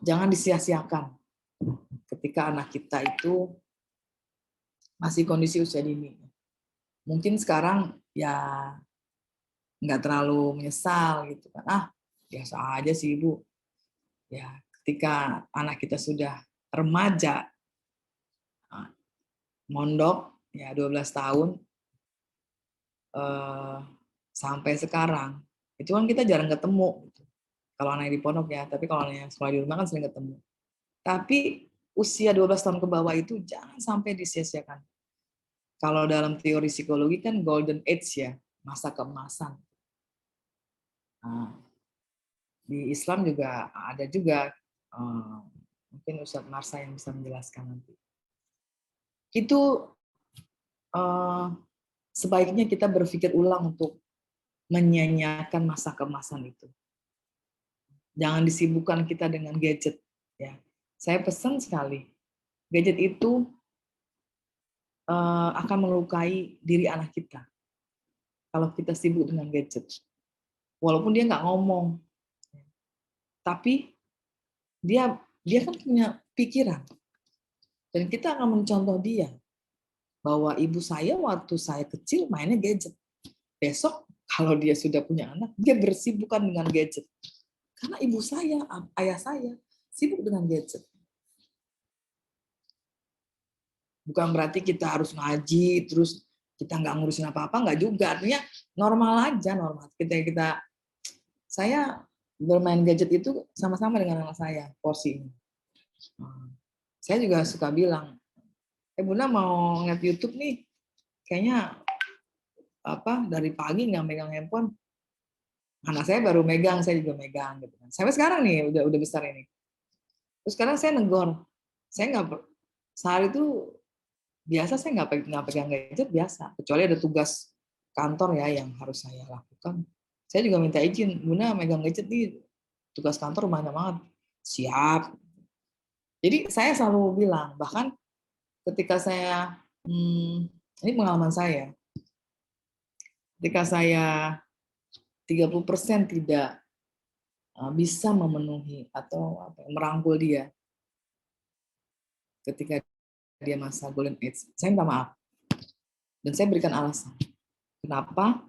jangan disia-siakan ketika anak kita itu masih kondisi usia dini. Mungkin sekarang ya nggak terlalu menyesal gitu kan. Biasa aja sih Ibu. Ya, ketika anak kita sudah remaja, mondok ya 12 tahun sampai sekarang, itu kan kita jarang ketemu gitu. Kalau anak di pondok ya, tapi kalau anak yang sekolah di rumah kan sering ketemu. Tapi usia 12 tahun ke bawah itu jangan sampai disia-siakan. Kalau dalam teori psikologi kan golden age ya, masa keemasan. Nah, di Islam juga ada juga, mungkin Ustadz Marsa yang bisa menjelaskan nanti. Itu sebaiknya kita berpikir ulang untuk menyanyiakan masa keemasan itu. Jangan disibukkan kita dengan gadget. Ya, saya pesan sekali, gadget itu akan melukai diri anak kita kalau kita sibuk dengan gadget. Walaupun dia nggak ngomong, tapi dia kan punya pikiran dan kita akan mencontoh dia bahwa ibu saya waktu saya kecil mainnya gadget. Besok kalau dia sudah punya anak, dia bersibukkan dengan gadget. Karena ibu saya, ayah saya sibuk dengan gadget. Bukan berarti kita harus ngaji, terus kita nggak ngurusin apa-apa, nggak juga. Artinya normal aja, normal. Saya bermain gadget itu sama-sama dengan anak saya, porsinya. Saya juga suka bilang, Bunda mau ngeliat YouTube nih, kayaknya dari pagi nggak megang handphone. Anak saya baru megang, saya juga megang gitu kan. Sampai sekarang nih udah besar ini. Terus sekarang saya negor, saya nggak sehari itu biasa saya nggak pegang gadget biasa, kecuali ada tugas kantor ya yang harus saya lakukan. Saya juga minta izin, Bunda megang gadget nih, tugas kantor banyak banget. Siap. Jadi saya selalu bilang, bahkan ketika saya, ini pengalaman saya, ketika saya 30% tidak bisa memenuhi atau merangkul dia ketika dia masa golden age, saya minta maaf. Dan saya berikan alasan. Kenapa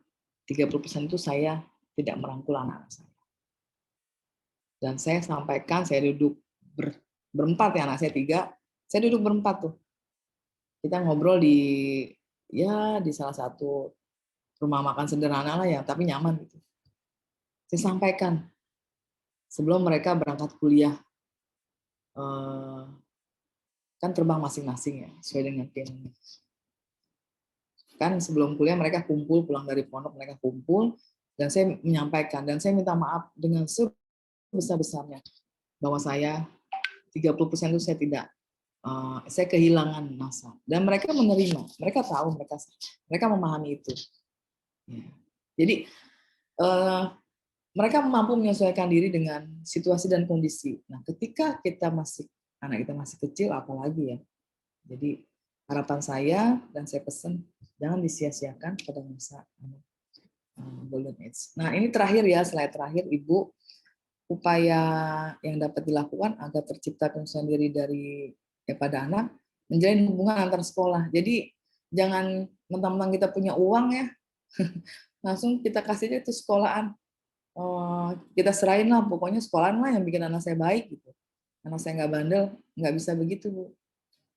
30% itu saya tidak merangkul anak-anak saya. Dan saya sampaikan, saya duduk berempat ya, anak saya 3, saya duduk berempat tuh. Kita ngobrol di salah satu rumah makan sederhana lah ya, tapi nyaman gitu. Saya sampaikan sebelum mereka berangkat kuliah, kan terbang masing-masing ya, sesuai dengan keinginan. Kan sebelum kuliah mereka kumpul, pulang dari pondok mereka kumpul, dan saya menyampaikan, dan saya minta maaf dengan sebesar-besarnya, bahwa saya 30% itu saya tidak, saya kehilangan masa. Dan mereka menerima, mereka tahu, mereka memahami itu. Jadi mereka mampu menyesuaikan diri dengan situasi dan kondisi. Nah, ketika anak kita masih kecil, apalagi ya. Jadi harapan saya dan saya pesan, jangan disia-siakan pada masa golden age. Nah, ini terakhir ya, slide terakhir, Ibu, upaya yang dapat dilakukan agar tercipta keputusan diri pada anak, menjalin hubungan antar sekolah. Jadi jangan mentang-mentang kita punya uang ya, langsung kita kasih aja itu sekolahan. Kita serahin lah, pokoknya sekolahan lah yang bikin anak saya baik gitu. Anak saya nggak bandel, nggak bisa begitu, Bu.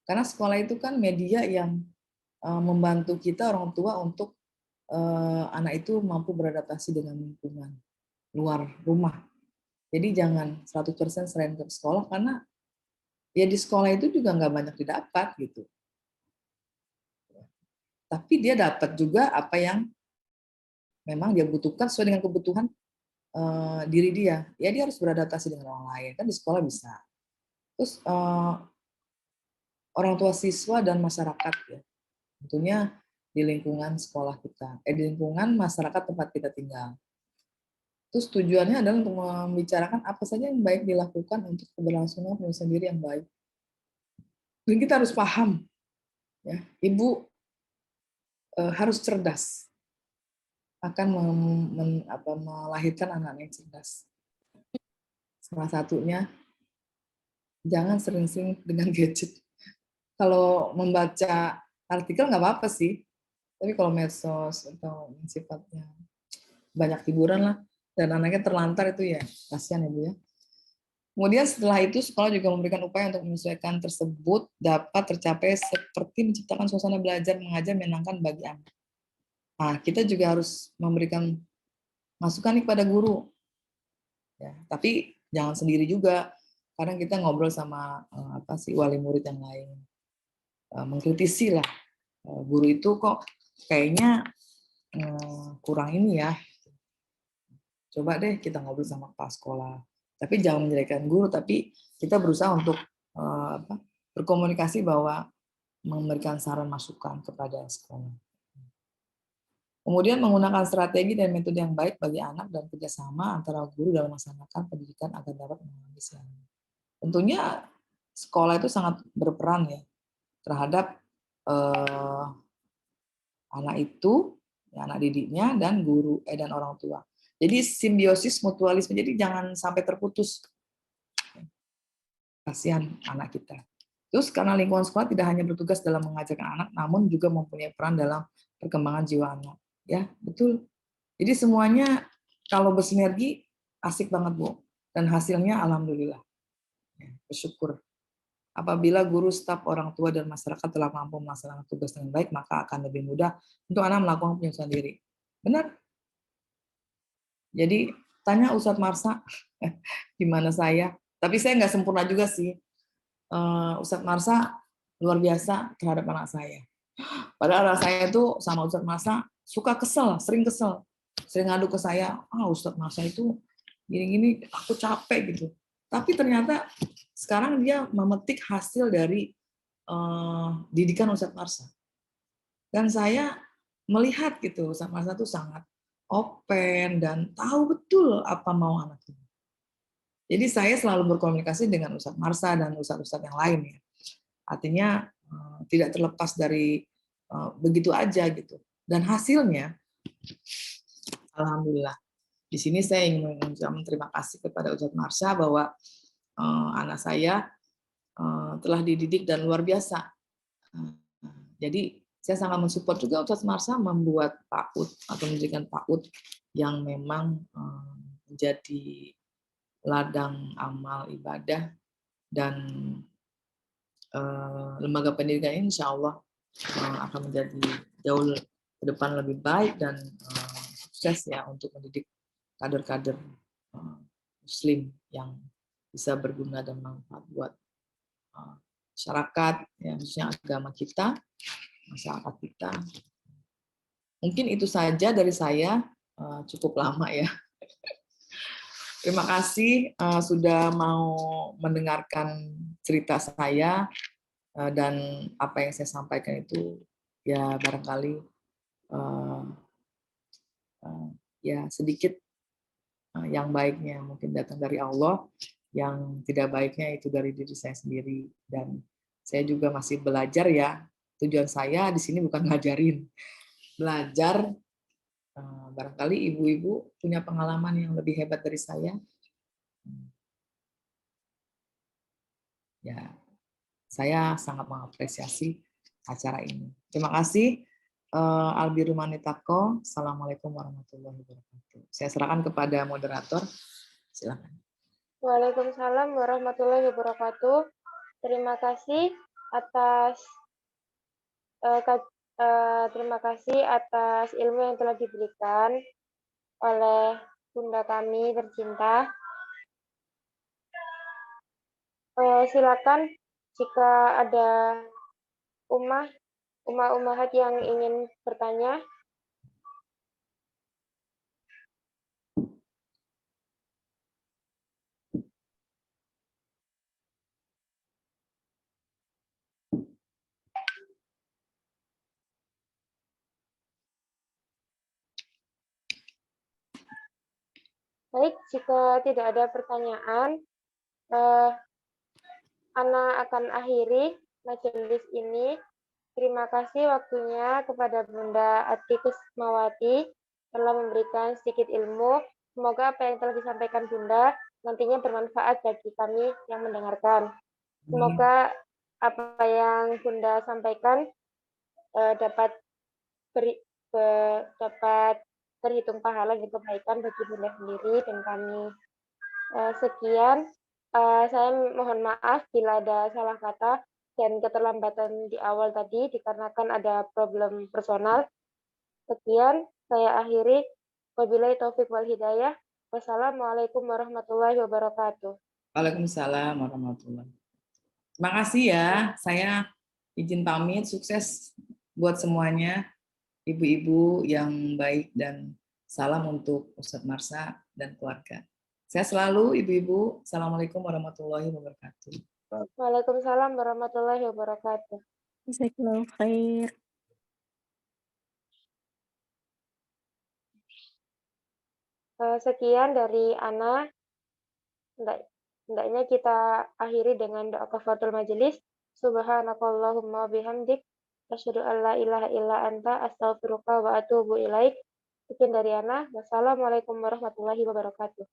Karena sekolah itu kan media yang membantu kita orang tua untuk anak itu mampu beradaptasi dengan lingkungan luar rumah. Jadi jangan 100% serahin ke sekolah, karena ya di sekolah itu juga nggak banyak didapat gitu. Tapi dia dapat juga apa yang memang dia butuhkan sesuai dengan kebutuhan diri dia. Ya dia harus beradaptasi dengan orang lain, kan di sekolah bisa. Terus orang tua siswa dan masyarakat ya, tentunya di lingkungan sekolah kita, di lingkungan masyarakat tempat kita tinggal. Terus tujuannya adalah untuk membicarakan apa saja yang baik dilakukan untuk keberlangsungan penyelesaian diri yang baik. Dan kita harus paham, ya, ibu harus cerdas akan melahirkan anak yang cerdas. Salah satunya, jangan sering-sering dengan gadget. Kalau membaca artikel nggak apa-apa sih, tapi kalau medsos atau sifatnya banyak hiburan lah, dan anaknya terlantar itu ya kasihan ya Bu ya. Kemudian setelah itu sekolah juga memberikan upaya untuk menyesuaikan tersebut dapat tercapai seperti menciptakan suasana belajar mengajar menyenangkan bagi anak. Nah, kita juga harus memberikan masukan nih kepada guru. Ya, tapi jangan sendiri juga. Kadang kita ngobrol sama wali murid yang lain. Mengkritisi lah. Guru itu kok kayaknya kurang ini ya. Coba deh kita ngobrol sama kepala sekolah. Tapi jangan menjelekan guru, tapi kita berusaha untuk berkomunikasi bahwa memberikan saran masukan kepada sekolah. Kemudian menggunakan strategi dan metode yang baik bagi anak dan kerjasama antara guru dalam melaksanakan pendidikan agar dapat menangani siaran. Tentunya sekolah itu sangat berperan ya terhadap anak itu, ya, anak didiknya dan guru dan orang tua. Jadi simbiosis mutualisme, jadi jangan sampai terputus. Kasihan anak kita. Terus karena lingkungan sekolah tidak hanya bertugas dalam mengajarkan anak, namun juga mempunyai peran dalam perkembangan jiwa anak. Ya, betul. Jadi semuanya kalau bersinergi asik banget, Bu. Dan hasilnya alhamdulillah. Ya, bersyukur. Apabila guru, staf, orang tua, dan masyarakat telah mampu melaksanakan tugas dengan baik, maka akan lebih mudah untuk anak melakukan penyesuaian diri. Benar? Jadi tanya Ustadz Marsa, gimana saya? Tapi saya nggak sempurna juga sih. Ustadz Marsa luar biasa terhadap anak saya. Padahal anak saya itu sama Ustadz Marsa suka kesel, sering kesel. sering ngadu ke saya, Ustadz Marsa itu gini-gini, aku capek gitu. Tapi ternyata sekarang dia memetik hasil dari didikan Ustadz Marsa. Dan saya melihat gitu, Ustadz Marsa itu sangat open dan tahu betul apa mau anak ini. Jadi saya selalu berkomunikasi dengan Ustadz Marsa dan ustadz-ustadz yang lain ya. Artinya tidak terlepas dari begitu aja gitu. Dan hasilnya, alhamdulillah. Di sini saya ingin mengucapkan terima kasih kepada Ustadz Marsa bahwa anak saya telah dididik dan luar biasa. Jadi saya sangat mensupport juga Ustadz Marsa membuat PAUD atau mendirikan PAUD yang memang menjadi ladang amal ibadah dan lembaga pendidikan ini insya Allah akan menjadi jauh ke depan lebih baik dan sukses ya untuk mendidik kader-kader Muslim yang bisa berguna dan manfaat buat masyarakat, ya, khususnya agama kita, masyarakat kita. Mungkin itu saja dari saya, cukup lama ya. Terima kasih sudah mau mendengarkan cerita saya dan apa yang saya sampaikan itu ya barangkali ya sedikit yang baiknya mungkin datang dari Allah, yang tidak baiknya itu dari diri saya sendiri. Dan saya juga masih belajar ya. Tujuan saya di sini bukan ngajarin, belajar. Barangkali ibu-ibu punya pengalaman yang lebih hebat dari saya. Ya, saya sangat mengapresiasi acara ini. Terima kasih. Albiru Manitako. Assalamualaikum warahmatullahi wabarakatuh. Saya serahkan kepada moderator. Silakan. Waalaikumsalam warahmatullahi wabarakatuh. Terima kasih atas ilmu yang telah diberikan oleh Bunda kami tercinta. Silakan jika ada ummahat yang ingin bertanya. Baik, jika tidak ada pertanyaan, Ana akan akhiri majelis ini. Terima kasih waktunya kepada Bunda Ati Kusmawati telah memberikan sedikit ilmu. Semoga apa yang telah disampaikan Bunda nantinya bermanfaat bagi kami yang mendengarkan. Semoga apa yang Bunda sampaikan dapat terhitung pahala dan kebaikan bagi Bunda sendiri dan kami. Sekian, saya mohon maaf bila ada salah kata dan keterlambatan di awal tadi dikarenakan ada problem personal. Sekian, saya akhiri. Wabillahi taufik wal hidayah. Wassalamualaikum warahmatullahi wabarakatuh. Waalaikumsalam warahmatullahi wabarakatuh. Terima kasih ya. Saya izin pamit. Sukses buat semuanya. Ibu-ibu yang baik dan salam untuk Ustadz Marsa dan keluarga. Saya selalu ibu-ibu. Assalamualaikum warahmatullahi wabarakatuh. Waalaikumsalam warahmatullahi wabarakatuh. Jazakallahu khair. Sekian dari Ana. Hendaknya kita akhiri dengan doa kafaratul majelis. Subhanakallahumma bihamdik. Asyhadu an la ilaha illa anta astaghfiruka wa atubu ilaik. Sekian dari Ana. Wassalamualaikum warahmatullahi wabarakatuh.